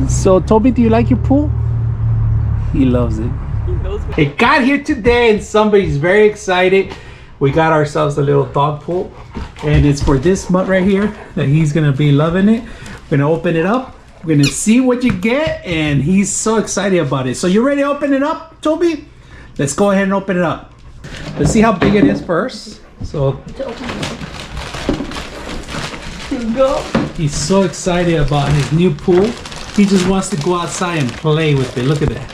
So Toby, do you like your pool? He loves it. It got here today and somebody's very excited. We got ourselves a little dog pool, and it's for this month right here that he's gonna be loving it. We're gonna open it up. We're gonna see what you get, and he's so excited about it. So you ready to open it up, Toby? Let's go ahead and open it up. Let's see how big it is first. So he's so excited about his new pool. He just wants to go outside and play with it. Look at that.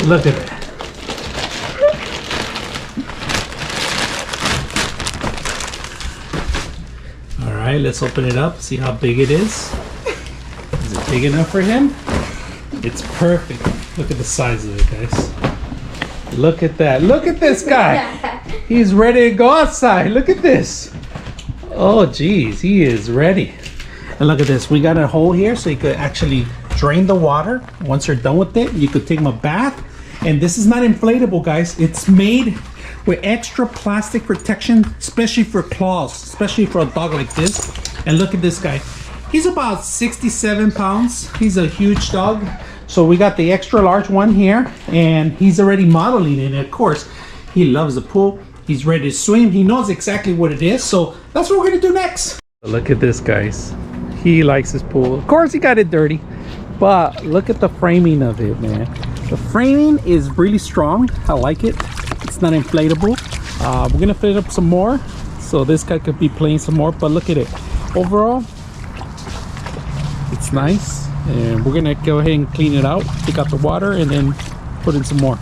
Look at that. All right, let's open it up, see how big it is. Is it big enough for him? It's perfect. Look at the size of it, guys. Look at that. Look at this guy. He's ready to go outside. Look at this. Oh, geez, he is ready. And look at this. We got a hole here so you could actually drain the water. Once you're done with it, you could take him a bath. And this is not inflatable, guys. It's made with extra plastic protection, especially for claws, especially for a dog like this. And look at this guy. He's about 67 pounds. He's a huge dog. So we got the extra large one here, and he's already modeling it. And of course, he loves the pool. He's ready to swim. He knows exactly what it is. So that's what we're gonna do next. Look at this, guys. He likes his pool. Of course, he got it dirty, but look at the framing of it, man. The framing is really strong. I like it. It's not inflatable. We're gonna fill it up some more, so this guy could be playing some more. But look at it. Overall, it's nice. And we're gonna go ahead and clean it out, take out the water, and then put in some more.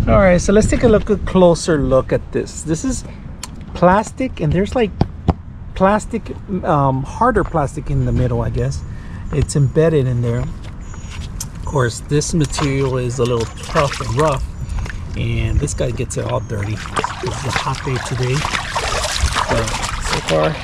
All right, so let's take a closer look at this. This is plastic, and there's like plastic, harder plastic in the middle, I guess. It's embedded in there. Of course, this material is a little tough and rough, and this guy gets it all dirty. It's a hot day today, but so far.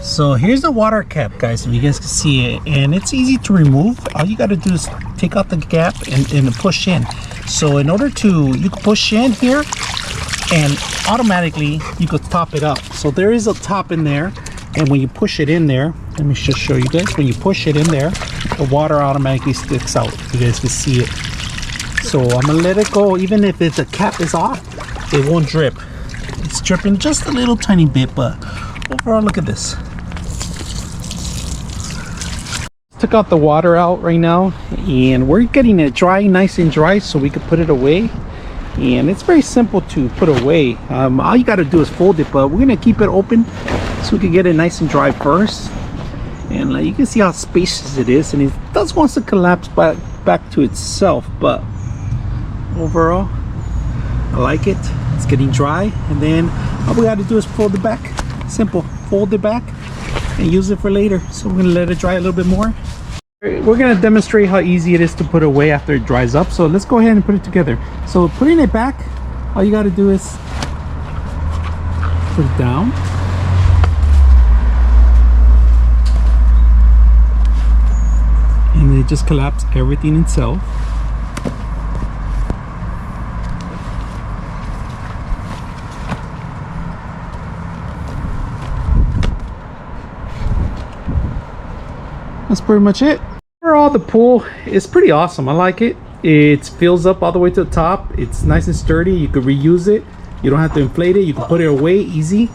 So here's the water cap, guys, if you guys can see it, and it's easy to remove. All you got to do is take out the gap and push in. So in order to, you can push in here and automatically you could top it up. So there is a top in there, and when you push it in there, let me just show you guys. When you push it in there, the water automatically sticks out. You guys can see it. So I'm gonna let it go. Even if the cap is off, it won't drip. It's dripping just a little tiny bit, but overall, look at this. Took out the water out right now, and we're getting it dry, nice and dry, so we could put it away. And it's very simple to put away. All you got to do is fold it, but we're gonna keep it open so we can get it nice and dry first. And you can see how spacious it is, and it does want to collapse back to itself, but overall I like it. It's getting dry, and then all we got to do is fold it back. Simple. Fold it back and use it for later. So we're gonna let it dry a little bit more. We're gonna demonstrate how easy it is to put away after it dries up. So let's go ahead and put it together. So putting it back, all you got to do is put it down, and it just collapses everything itself. That's pretty much it. Overall, the pool is pretty awesome. I like it. It fills up all the way to the top. It's nice and sturdy. You could reuse it. You don't have to inflate it. You can put it away easy.